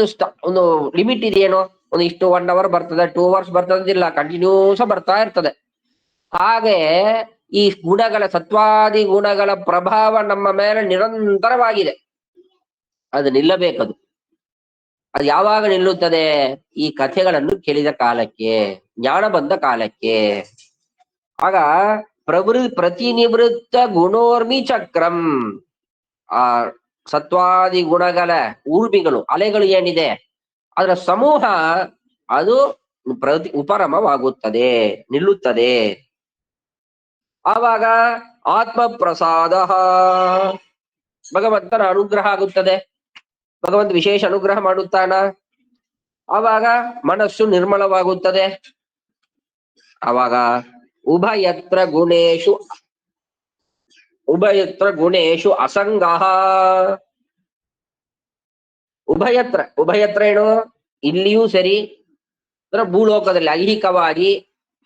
ಒಂದು ಲಿಮಿಟ್ ಇದೆಯೇನೋ, ಒಂದು ಇಷ್ಟು 1 hour ಬರ್ತದೆ, 2 hours ಬರ್ತದಿಲ್ಲ, ಕಂಟಿನ್ಯೂಸ್ ಬರ್ತಾ ಇರ್ತದೆ. ಹಾಗೆ ಈ ಗುಣಗಳ, ಸತ್ವಾದಿ ಗುಣಗಳ ಪ್ರಭಾವ ನಮ್ಮ ಮೇಲೆ ನಿರಂತರವಾಗಿದೆ. ಅದು ನಿಲ್ಲಬೇಕದು. ಅದು ಯಾವಾಗ ನಿಲ್ಲುತ್ತದೆ? ಈ ಕಥೆಗಳನ್ನು ಕೇಳಿದ ಕಾಲಕ್ಕೆ, ಜ್ಞಾನ ಬಂದ ಕಾಲಕ್ಕೆ. ಆಗ ಪ್ರತಿನಿವೃತ್ತ ಗುಣೋರ್ಮಿ ಚಕ್ರಂ, ಆ ಸತ್ವಾದಿ ಗುಣಗಳ ಊರ್ಮಿಗಳು, ಅಲೆಗಳು ಏನಿದೆ ಅದರ ಸಮೂಹ ಅದು ಉಪರಮವಾಗುತ್ತದೆ, ನಿಲ್ಲುತ್ತದೆ. ಆವಾಗ ಆತ್ಮ ಪ್ರಸಾದ, ಭಗವಂತನ ಅನುಗ್ರಹ ಆಗುತ್ತದೆ. ಭಗವಂತ ವಿಶೇಷ ಅನುಗ್ರಹ ಮಾಡುತ್ತಾನ. ಆವಾಗ ಮನಸ್ಸು ನಿರ್ಮಲವಾಗುತ್ತದೆ. ಆವಾಗ ಉಭಯತ್ರ ಗುಣೇಶು ಅಸಂಗಃ. ಉಭಯತ್ರ ಏನು? ಇಲ್ಲಿಯೂ ಸರಿ, ಅಂದ್ರೆ ಭೂಲೋಕದಲ್ಲಿ ಐಹಿಕವಾಗಿ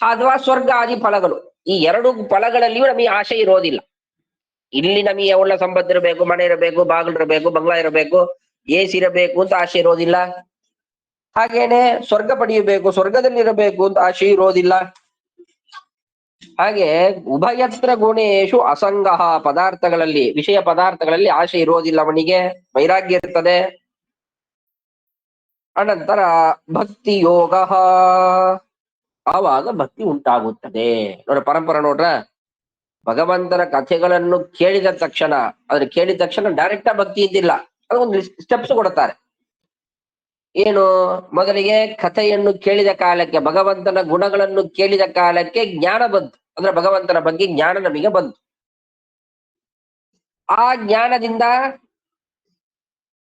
ಅಥವಾ ಸ್ವರ್ಗ ಆದಿ ಫಲಗಳು, ಈ 2 ಫಲಗಳಲ್ಲಿಯೂ ನಮಗೆ ಆಶೆ ಇರೋದಿಲ್ಲ. ಇಲ್ಲಿ ನಮಗೆ ಒಳ್ಳೆ ಸಂಪತ್ತು ಇರಬೇಕು, ಮನೆ ಇರಬೇಕು, ಬಾಗಿಲು ಇರಬೇಕು, ಬಂಗ್ಲಾ ಇರಬೇಕು, AC ಇರಬೇಕು ಅಂತ ಆಶೆ ಇರೋದಿಲ್ಲ. ಹಾಗೇನೆ ಸ್ವರ್ಗ ಪಡೆಯಬೇಕು, ಸ್ವರ್ಗದಲ್ಲಿ ಇರಬೇಕು ಅಂತ ಆಶೆ ಇರೋದಿಲ್ಲ. ಹಾಗೆ ಉಭಯತ್ರ ಗುಣೇಶು ಅಸಂಗಃ, ಪದಾರ್ಥಗಳಲ್ಲಿ, ವಿಷಯ ಪದಾರ್ಥಗಳಲ್ಲಿ ಆಶೆ ಇರೋದಿಲ್ಲ ಅವನಿಗೆ, ವೈರಾಗ್ಯ ಇರ್ತದೆ. ಅನಂತರ ಭಕ್ತಿ ಯೋಗ, ಆವಾಗ ಭಕ್ತಿ ಉಂಟಾಗುತ್ತದೆ. ಪರಂಪರೆ ನೋಡ್ರ, ಭಗವಂತನ ಕಥೆಗಳನ್ನು ಕೇಳಿದ ತಕ್ಷಣ ಡೈರೆಕ್ಟ್ ಭಕ್ತಿ ಇದ್ದಿಲ್ಲ, ಅದೊಂದು ಸ್ಟೆಪ್ಸ್ ಕೊಡ್ತಾರೆ. ಏನು? ಮೊದಲಿಗೆ ಕಥೆಯನ್ನು ಕೇಳಿದ ಕಾಲಕ್ಕೆ, ಭಗವಂತನ ಗುಣಗಳನ್ನು ಕೇಳಿದ ಕಾಲಕ್ಕೆ ಜ್ಞಾನ ಬಂತು, ಅಂದ್ರೆ ಭಗವಂತನ ಬಗ್ಗೆ ಜ್ಞಾನ ನಮಗೆ ಬಂತು. ಆ ಜ್ಞಾನದಿಂದ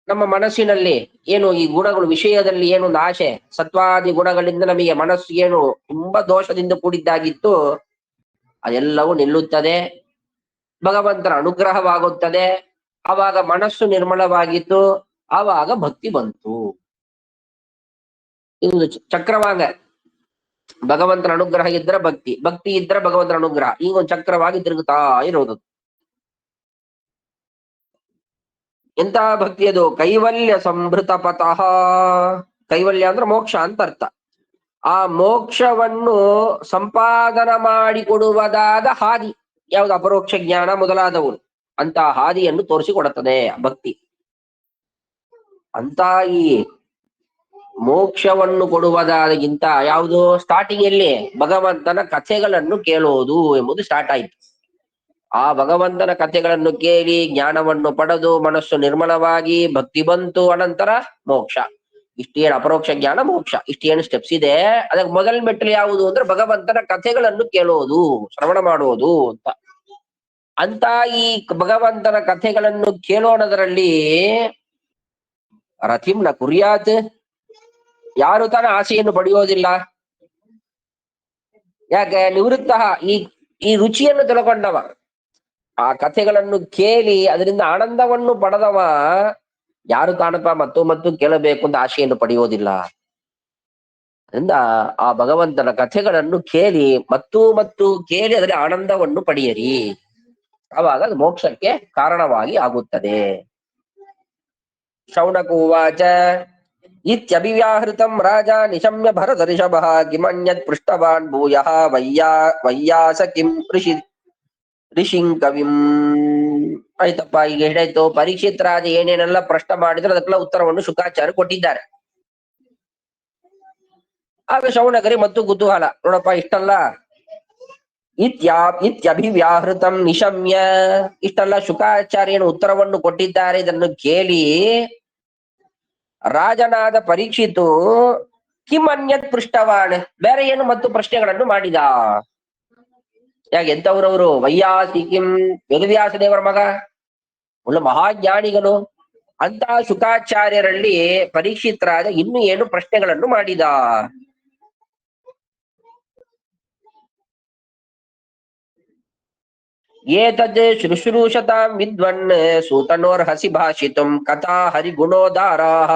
ನಮ್ಮ ಮನಸ್ಸಿನಲ್ಲಿ ಏನು ಈ ಗುಣಗಳು, ವಿಷಯದಲ್ಲಿ ಏನೊಂದು ಆಶೆ, ಸತ್ವಾದಿ ಗುಣಗಳಿಂದ ನಮಗೆ ಮನಸ್ಸು ಏನು ತುಂಬಾ ದೋಷದಿಂದ ಕೂಡಿದ್ದಾಗಿತ್ತು, ಅದೆಲ್ಲವೂ ನಿಲ್ಲುತ್ತದೆ. ಭಗವಂತನ ಅನುಗ್ರಹವಾಗುತ್ತದೆ. ಆವಾಗ ಮನಸ್ಸು ನಿರ್ಮಲವಾಗಿತ್ತು, ಆವಾಗ ಭಕ್ತಿ ಬಂತು. ಇದು ಚಕ್ರವಾಗ, ಭಗವಂತನ ಅನುಗ್ರಹ ಇದ್ರೆ ಭಕ್ತಿ, ಭಕ್ತಿ ಇದ್ರೆ ಭಗವಂತನ ಅನುಗ್ರಹ, ಈಗ ಒಂದು ಚಕ್ರವಾಗಿ ತಿರುಗುತ್ತಾ ಇರೋದು. ಎಂತ ಭಕ್ತಿ ಅದು? ಕೈವಲ್ಯ ಸಂಭೃತ ಪತಃ. ಕೈವಲ್ಯ ಅಂದ್ರೆ ಮೋಕ್ಷ ಅಂತ ಅರ್ಥ. ಆ ಮೋಕ್ಷವನ್ನು ಸಂಪಾದನ ಮಾಡಿಕೊಡುವುದಾದ ಹಾದಿ ಯಾವುದು? ಅಪರೋಕ್ಷ ಜ್ಞಾನ ಮೊದಲಾದವು. ಅಂತ ಹಾದಿಯನ್ನು ತೋರಿಸಿಕೊಡುತ್ತದೆ ಭಕ್ತಿ. ಅಂತ ಈ ಮೋಕ್ಷವನ್ನು ಕೊಡುವುದಾದಗಿಂತ ಯಾವುದು? ಸ್ಟಾರ್ಟಿಂಗ್ ಅಲ್ಲಿ ಭಗವಂತನ ಕಥೆಗಳನ್ನು ಕೇಳುವುದು ಎಂಬುದು ಸ್ಟಾರ್ಟ್ ಆಯ್ತು. ಆ ಭಗವಂತನ ಕಥೆಗಳನ್ನು ಕೇಳಿ ಜ್ಞಾನವನ್ನು ಪಡೆದು ಮನಸ್ಸು ನಿರ್ಮಲವಾಗಿ ಭಕ್ತಿ ಬಂತು, ಅನಂತರ ಮೋಕ್ಷ. ಇಷ್ಟೇನು ಅಪರೋಕ್ಷ ಜ್ಞಾನ, ಮೋಕ್ಷ, ಇಷ್ಟೇನು ಸ್ಟೆಪ್ಸ್ ಇದೆ. ಅದಕ್ಕೆ ಮೊದಲ ಮೆಟ್ಟಲು ಯಾವುದು ಅಂದ್ರೆ ಭಗವಂತನ ಕಥೆಗಳನ್ನು ಕೇಳೋದು, ಶ್ರವಣ ಮಾಡೋದು ಅಂತ. ಅಂತ ಈ ಭಗವಂತನ ಕಥೆಗಳನ್ನು ಕೇಳೋಣದರಲ್ಲಿ ರಥಿಂ ನ ಕುರ್ಯಾತ್, ಯಾರು ತನ್ನ ಆಸೆಯನ್ನು ಪಡೆಯೋದಿಲ್ಲ. ಯಾಕೆ? ನಿವೃತ್ತ, ಈ ರುಚಿಯನ್ನು ತಿಳ್ಕೊಂಡವ, ಆ ಕಥೆಗಳನ್ನು ಕೇಳಿ ಅದರಿಂದ ಆನಂದವನ್ನು ಪಡೆದವ, ಯಾರು ತಾನಪ್ಪ ಮತ್ತು ಕೇಳಬೇಕು ಅಂತ ಆಶೆಯನ್ನು ಪಡೆಯೋದಿಲ್ಲ. ಅದರಿಂದ ಆ ಭಗವಂತನ ಕಥೆಗಳನ್ನು ಕೇಳಿ ಮತ್ತು ಕೇಳಿ ಅದರ ಆನಂದವನ್ನು ಪಡೆಯಿರಿ, ಆವಾಗ ಅದು ಮೋಕ್ಷಕ್ಕೆ ಕಾರಣವಾಗಿ ಆಗುತ್ತದೆ. ಶೌನಕ ಉವಾಚ ಇತ್ಯಭಿವ್ಯಾಹೃತಂ ರಾಜ ನಿಶಮ್ಯ ಭರತ ಋಷಭಃ ಕಿಮನ್ಯತ್ ಪೃಷ್ಟವಾನ್ ಭೂಯಃ ವಯ್ಯಾಸ ಕಿಂ ಋಷಿಂ ಕವಿಂ. ಆಯ್ತಪ್ಪ, ಈಗ ಹಿಡಿಯ್ತು. ಪರೀಕ್ಷಿತ್ ರಾಜ ಏನೇನೆಲ್ಲ ಪ್ರಶ್ನೆ ಮಾಡಿದ್ರೆ ಅದಕ್ಕೆಲ್ಲ ಉತ್ತರವನ್ನು ಶುಕಾಚಾರ್ಯ ಕೊಟ್ಟಿದ್ದಾರೆ. ಆಗ ಶೌನಕರಿ ಮತ್ತು ಕುತೂಹಲ, ನೋಡಪ್ಪ ಇಷ್ಟಲ್ಲ, ಇತ್ಯಭಿವ್ಯಾಹೃತಂ ನಿಶಮ್ಯ, ಇಷ್ಟೆಲ್ಲ ಶುಕಾಚಾರ್ಯನು ಉತ್ತರವನ್ನು ಕೊಟ್ಟಿದ್ದಾರೆ. ಇದನ್ನು ಕೇಳಿ ರಾಜನಾದ ಪರೀಕ್ಷಿತು ಕಿಂ ಅನ್ಯತ್ ಪೃಷ್ಟವಾನ್, ಬೇರೆ ಏನು ಮತ್ತು ಪ್ರಶ್ನೆಗಳನ್ನು ಮಾಡಿದ. ಯಾಕೆ ಎಂತವ್ರವರು? ವೈಯಾಸಿ ಕಿಂ, ವೇದವ್ಯಾಸ ದೇವರ ಮಗ, ಒಳ್ಳೆ ಮಹಾಜ್ಞಾನಿಗಳು ಅಂತ ಶುಕಾಚಾರ್ಯರಲ್ಲಿ ಪರೀಕ್ಷಿತ್ ರಾಜ ಇನ್ನು ಏನು ಪ್ರಶ್ನೆಗಳನ್ನು ಮಾಡಿದ. ಏತದ್ ಶುಶ್ರೂಷತಾಂ ವಿದ್ವನ್ ಸೂತನೋರ್ಹಸಿ ಭಾಷಿತುಂ ಕಥಾ ಹರಿಗುಣೋದಾರಾಃ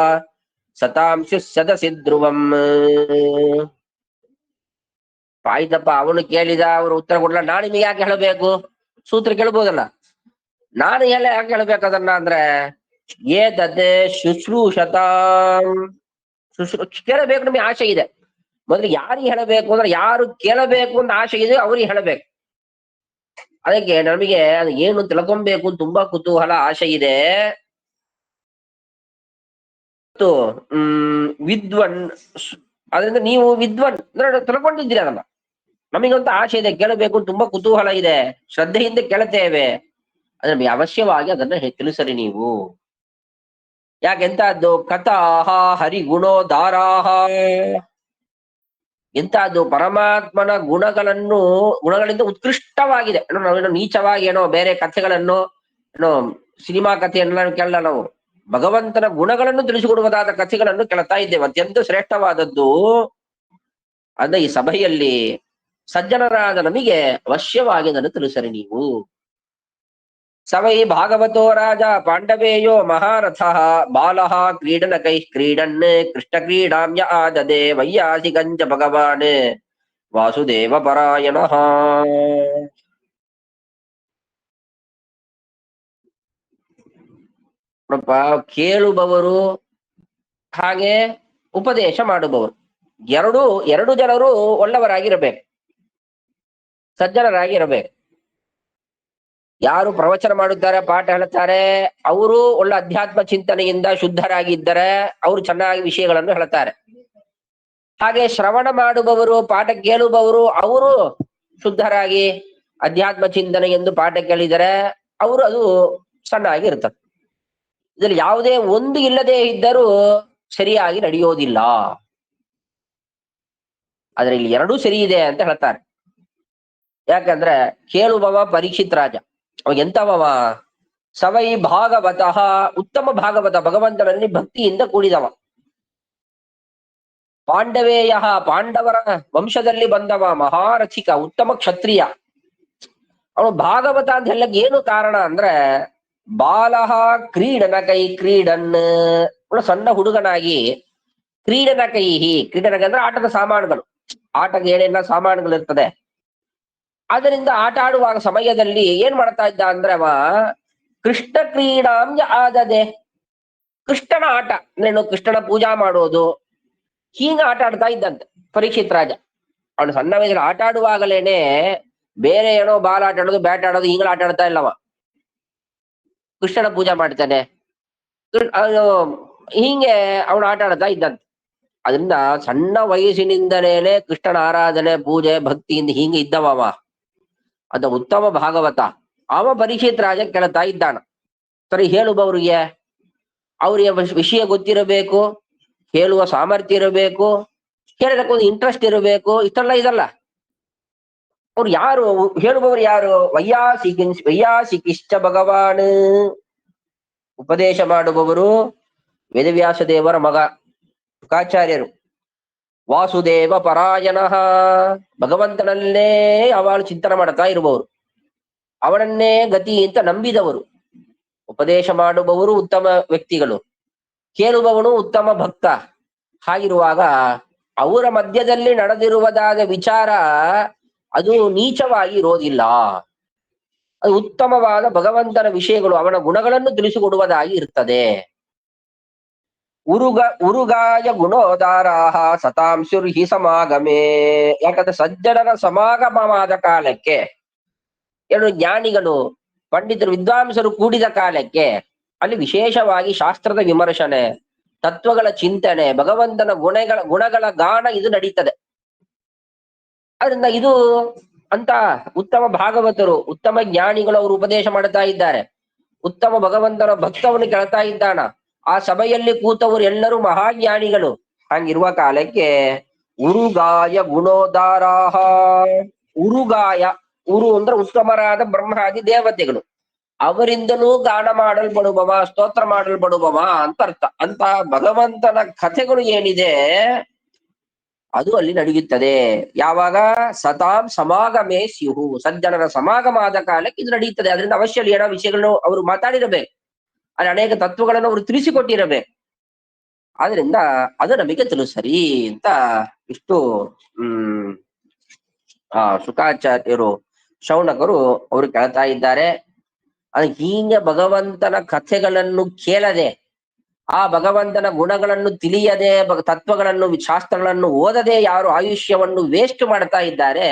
ಸತಾಂ ಸದಸಿ ಧ್ರುವಂ. ಆಯ್ತಪ್ಪ, ಅವನು ಕೇಳಿದ, ಅವರು ಉತ್ತರ ಕೊಡಲ್ಲ, ನಾನು ನಿಮಗೆ ಯಾಕೆ ಹೇಳಬೇಕು? ಸೂತ್ರ ಕೇಳ್ಬೋದಲ್ಲ, ನಾನು ಯಾಕೆ ಹೇಳ್ಬೇಕು ಅದನ್ನ ಅಂದ್ರೆ, ಏತದ್ ಶುಶ್ರೂಷತಾಂ, ಕೇಳಬೇಕು ನಮಗೆ ಆಸೆ ಇದೆ. ಮೊದಲು ಯಾರಿಗೆ ಹೇಳಬೇಕು ಅಂದ್ರೆ, ಯಾರು ಕೇಳಬೇಕು ಅಂತ ಆಸೆ ಇದೆ ಅವ್ರಿಗೆ ಹೇಳಬೇಕು. ಅದಕ್ಕೆ ನಮಗೆ ಅದು ಏನು ತಿಳ್ಕೊಬೇಕು ತುಂಬಾ ಕುತೂಹಲ, ಆಸೆ ಇದೆ. ವಿದ್ವನ್, ಅದರಿಂದ ನೀವು ವಿದ್ವನ್ ಅಂದ್ರೆ ತಿಳ್ಕೊಂಡಿದ್ದೀರಿ ಅದನ್ನ. ನಮಗಂತ ಆಸೆ ಇದೆ, ಕೇಳಬೇಕು ತುಂಬಾ ಕುತೂಹಲ ಇದೆ, ಶ್ರದ್ಧೆಯಿಂದ ಕೇಳುತ್ತೇವೆ. ಅದ್ರ ಅವಶ್ಯವಾಗಿ ಅದನ್ನ ತಿಳಿಸರಿ ನೀವು. ಯಾಕೆಂತದ್ದು? ಕಥಾಹ ಹರಿಗುಣೋದಾರಾಹ, ಎಂತದ್ದು? ಪರಮಾತ್ಮನ ಗುಣಗಳಿಂದ ಉತ್ಕೃಷ್ಟವಾಗಿದೆ. ನಾವೇನೋ ನೀಚವಾಗಿ ಏನೋ ಬೇರೆ ಕಥೆಗಳನ್ನು, ಏನೋ ಸಿನಿಮಾ ಕಥೆಯನ್ನ ಕೇಳಲ್ಲ ನಾವು. ಭಗವಂತನ ಗುಣಗಳನ್ನು ತಿಳಿಸಿಕೊಡುವುದಾದ ಕಥೆಗಳನ್ನು ಕೇಳ್ತಾ ಇದ್ದೇವೆ. ಅತ್ಯಂತ ಶ್ರೇಷ್ಠವಾದದ್ದು. ಅದ ಈ ಸಭೆಯಲ್ಲಿ ಸಜ್ಜನರಾದ ನಮಗೆ ಅವಶ್ಯವಾಗಿ ಅದನ್ನು ತಿಳಿಸರಿ ನೀವು. ಸವೈ ಭಾಗವತೋ ರಾಜ ಪಾಂಡವೇಯೋ ಮಹಾರಥಃ ಬಾಲಃ ಕ್ರೀಡನಕೈಃ ಕ್ರೀಡನ್ ಕೃಷ್ಣ ಕ್ರೀಡಾಮ್ಯ ಆದದೆ ವೈಯಾಸಿಕಂಚ ಭಗವಾನ್ ವಾಸುದೇವ ಪರಾಯಣಃ. ನೋಡಪ್ಪ, ಕೇಳುವವರು ಹಾಗೆ ಉಪದೇಶ ಮಾಡುವವರು ಎರಡು ಜನರು ಒಳ್ಳೆಯವರಾಗಿರಬೇಕು, ಸಜ್ಜನರಾಗಿರಬೇಕು. ಯಾರು ಪ್ರವಚನ ಮಾಡುತ್ತಾರೆ, ಪಾಠ ಹೇಳುತ್ತಾರೆ, ಅವರು ಒಳ್ಳೆ ಅಧ್ಯಾತ್ಮ ಚಿಂತನೆಯಿಂದ ಶುದ್ಧರಾಗಿದ್ದರೆ ಅವರು ಚೆನ್ನಾಗಿ ವಿಷಯಗಳನ್ನು ಹೇಳ್ತಾರೆ. ಹಾಗೆ ಶ್ರವಣ ಮಾಡುವವರು, ಪಾಠ ಕೇಳುವವರು, ಅವರು ಶುದ್ಧರಾಗಿ ಅಧ್ಯಾತ್ಮ ಚಿಂತನೆ ಎಂದು ಪಾಠ ಕೇಳಿದರೆ ಅವರು ಅದು ಚೆನ್ನಾಗಿ ಇರ್ತದೆ. ಇದರಲ್ಲಿ ಯಾವುದೇ ಒಂದು ಇಲ್ಲದೆ ಇದ್ದರೂ ಸರಿಯಾಗಿ ನಡೆಯೋದಿಲ್ಲ. ಆದ್ರೆ ಇಲ್ಲಿ ಎರಡೂ ಸರಿ ಇದೆ ಅಂತ ಹೇಳ್ತಾರೆ. ಯಾಕಂದ್ರೆ ಕೇಳುವವ ಪರೀಕ್ಷಿತ್ ರಾಜ, ಅವ ಎಂತವವ? ಸವೈ ಭಾಗವತಃ, ಉತ್ತಮ ಭಾಗವತ, ಭಗವಂತನಲ್ಲಿ ಭಕ್ತಿಯಿಂದ ಕೂಡಿದವ. ಪಾಂಡವೇಯ, ಪಾಂಡವರ ವಂಶದಲ್ಲಿ ಬಂದವ, ಮಹಾರಥಿಕ, ಉತ್ತಮ ಕ್ಷತ್ರಿಯ. ಅವನು ಭಾಗವತ ಅಂತ ಹೇಳಕ್ ಏನು ಕಾರಣ ಅಂದ್ರೆ, ಬಾಲಃ ಕ್ರೀಡನ ಕೈ ಕ್ರೀಡನ್, ಸಣ್ಣ ಹುಡುಗನಾಗಿ ಕ್ರೀಡನ ಕೈಹಿ, ಕ್ರೀಡನಕ ಅಂದ್ರೆ ಆಟದ ಸಾಮಾನುಗಳು, ಆಟದ ಏನೆಲ್ಲ ಸಾಮಾನುಗಳು ಇರ್ತದೆ, ಅದರಿಂದ ಆಟ ಆಡುವಾಗ ಸಮಯದಲ್ಲಿ ಏನ್ ಮಾಡ್ತಾ ಇದ್ದ ಅಂದ್ರೆ ಅವ ಕೃಷ್ಣ ಕ್ರೀಡಾಂಜ ಆದದೆ, ಕೃಷ್ಣನ ಆಟ, ನೀನು ಕೃಷ್ಣನ ಪೂಜಾ ಮಾಡೋದು, ಹೀಗ ಆಟ ಆಡ್ತಾ ಇದ್ದಂತೆ ಪರೀಕ್ಷಿತ್ ರಾಜ. ಅವನು ಸಣ್ಣ ವಯಸ್ಸಲ್ಲಿ ಆಟ ಆಡುವಾಗಲೇನೆ ಬೇರೆ ಏನೋ ಬಾಲ್ ಆಟ ಆಡೋದು, ಬ್ಯಾಟ್ ಆಡೋದು, ಈಗಲೂ ಆಟ ಆಡ್ತಾ ಇಲ್ಲವ, ಕೃಷ್ಣನ ಪೂಜಾ ಮಾಡ್ತಾನೆ. ಹೀಗೆ ಅವನು ಆಟ ಆಡ್ತಾ ಇದ್ದಂತೆ. ಅದರಿಂದ ಸಣ್ಣ ವಯಸ್ಸಿನಿಂದಲೇ ಕೃಷ್ಣನ ಆರಾಧನೆ, ಪೂಜೆ, ಭಕ್ತಿಯಿಂದ ಹೀಗೆ ಇದ್ದವ. ಅದು ಉತ್ತಮ ಭಾಗವತ. ಅವ ಪರೀಕ್ಷಿತ್ ರಾಜ ಕೇಳ್ತಾ ಇದ್ದಾನ. ಸರಿ, ಹೇಳುವವರಿಗೆ ಅವ್ರಿಗೆ ವಿಷಯ ಗೊತ್ತಿರಬೇಕು, ಹೇಳುವ ಸಾಮರ್ಥ್ಯ ಇರಬೇಕು, ಕೇಳೋದಕ್ಕೊಂದು ಇಂಟ್ರೆಸ್ಟ್ ಇರಬೇಕು, ಇಷ್ಟೆಲ್ಲ ಇದಲ್ಲ. ಅವ್ರು ಯಾರು? ಹೇಳುವವರು ಯಾರು? ವೈಯಾಸಿಕಿಶ್ಚ ಭಗವಾನ್, ಉಪದೇಶ ಮಾಡುವವರು ವೇದವ್ಯಾಸ ದೇವರ ಮಗ ಶುಕಾಚಾರ್ಯರು. ವಾಸುದೇವ ಪರಾಯಣಃ, ಭಗವಂತನಲ್ಲೇ ಅವಳು ಚಿಂತನೆ ಮಾಡ್ತಾ ಇರುವವರು, ಅವನನ್ನೇ ಗತಿ ಅಂತ ನಂಬಿದವರು. ಉಪದೇಶ ಮಾಡುವವರು ಉತ್ತಮ ವ್ಯಕ್ತಿಗಳು, ಕೇಳುವವನು ಉತ್ತಮ ಭಕ್ತ. ಹಾಗಿರುವಾಗ ಅವರ ಮಧ್ಯದಲ್ಲಿ ನಡೆದಿರುವುದಾದ ವಿಚಾರ ಅದು ನೀಚವಾಗಿ ಇರೋದಿಲ್ಲ, ಅದು ಉತ್ತಮವಾದ ಭಗವಂತನ ವಿಷಯಗಳು, ಅವನ ಗುಣಗಳನ್ನು ತಿಳಿಸಿಕೊಡುವುದಾಗಿ ಇರ್ತದೆ. ಉರುಗಾಯ ಗುಣೋದಾರಾಹ ಸತಾಂಶುರ್ಹಿ ಸಮಾಗಮೇ, ಯಾಕಂದ್ರೆ ಸಜ್ಜನರ ಸಮಾಗಮವಾದ ಕಾಲಕ್ಕೆ, ಎರಡು ಜ್ಞಾನಿಗಳು, ಪಂಡಿತರು, ವಿದ್ವಾಂಸರು ಕೂಡಿದ ಕಾಲಕ್ಕೆ ಅಲ್ಲಿ ವಿಶೇಷವಾಗಿ ಶಾಸ್ತ್ರದ ವಿಮರ್ಶನೆ, ತತ್ವಗಳ ಚಿಂತನೆ, ಭಗವಂತನ ಗುಣಗಳ ಗಾನ ಇದು ನಡೀತದೆ. ಅದರಿಂದ ಇದು ಅಂತ ಉತ್ತಮ ಭಾಗವತರು, ಉತ್ತಮ ಜ್ಞಾನಿಗಳು ಅವರು ಉಪದೇಶ ಮಾಡ್ತಾ ಇದ್ದಾರೆ. ಉತ್ತಮ ಭಗವಂತನ ಭಕ್ತವನ್ನು ಕೇಳ್ತಾ ಇದ್ದಾನ. ಆ ಸಭೆಯಲ್ಲಿ ಕೂತವರು ಎಲ್ಲರೂ ಮಹಾಜ್ಞಾನಿಗಳು. ಹಂಗಿರುವ ಕಾಲಕ್ಕೆ ಉರುಗಾಯ ಗುಣೋದಾರಾಹ. ಉರುಗಾಯ, ಉರು ಅಂದ್ರೆ ಉತ್ತಮರಾದ ಬ್ರಹ್ಮಾದಿ ದೇವತೆಗಳು, ಅವರಿಂದಲೂ ಗಾನ ಮಾಡಲ್ಪಡುವವ, ಸ್ತೋತ್ರ ಮಾಡಲ್ಪಡುವವ ಅಂತ ಅರ್ಥ. ಅಂತ ಭಗವಂತನ ಕಥೆಗಳು ಏನಿದೆ ಅದು ಅಲ್ಲಿ ನಡೆಯುತ್ತದೆ. ಯಾವಾಗ? ಸತಾಂ ಸಮಾಗಮೇ ಸ್ಯುಹು, ಸಜ್ಜನರ ಸಮಾಗಮ ಆದ ಕಾಲಕ್ಕೆ ಇದು ನಡೆಯುತ್ತದೆ. ಅದರಿಂದ ಅವಶ್ಯ ಅಲ್ಲಿ ಏನೋ ವಿಷಯಗಳನ್ನು ಅವರು ಮಾತಾಡಿರಬೇಕು, ಅಲ್ಲಿ ಅನೇಕ ತತ್ವಗಳನ್ನು ಅವರು ತಿಳಿಸಿಕೊಟ್ಟಿರಬೇಕು. ಆದ್ರಿಂದ ಅದು ನಮಗೆ ತಿಳಿಸರಿ ಅಂತ ಇಷ್ಟು ಶುಕಾಚಾರ್ಯರು, ಶೌನಕರು ಅವರು ಕೇಳ್ತಾ ಇದ್ದಾರೆ. ಹೀಗೆ ಭಗವಂತನ ಕಥೆಗಳನ್ನು ಕೇಳದೆ, ಆ ಭಗವಂತನ ಗುಣಗಳನ್ನು ತಿಳಿಯದೆ, ತತ್ವಗಳನ್ನು ಶಾಸ್ತ್ರಗಳನ್ನು ಓದದೆ ಯಾರು ಆಯುಷ್ಯವನ್ನು ವೇಸ್ಟ್ ಮಾಡ್ತಾ ಇದ್ದಾರೆ,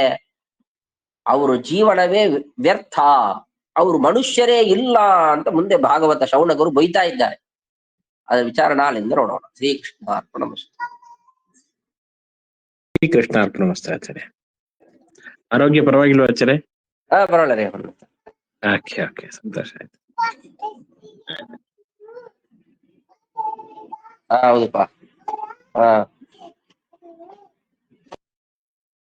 ಅವರು ಜೀವನವೇ ವ್ಯರ್ಥ, ಅವರು ಮನುಷ್ಯರೇ ಇಲ್ಲ ಅಂತ ಮುಂದೆ ಭಾಗವತ ಶೌನಕರು ಬೈತಾ ಇದ್ದಾರೆ. ಅದರ ವಿಚಾರ ನಾಳಿಂದ ನೋಡೋಣ. ಶ್ರೀಕೃಷ್ಣ ಅರ್ಪಣಮಸ್ತು. ಶ್ರೀಕೃಷ್ಣ ಅರ್ಪಣಮಸ್ತು ಆಚಾರ್ಯ. ಆರೋಗ್ಯ ಪರವಾಗಿಲ್ವಾ ಆಚಾರ್ಯ? ಬರೋಲ್ಲ ರೀ. ಓಕೆ ಓಕೆ, ಸಂತೋಷ ಆಯ್ತು. ಹೌದಪ್ಪ.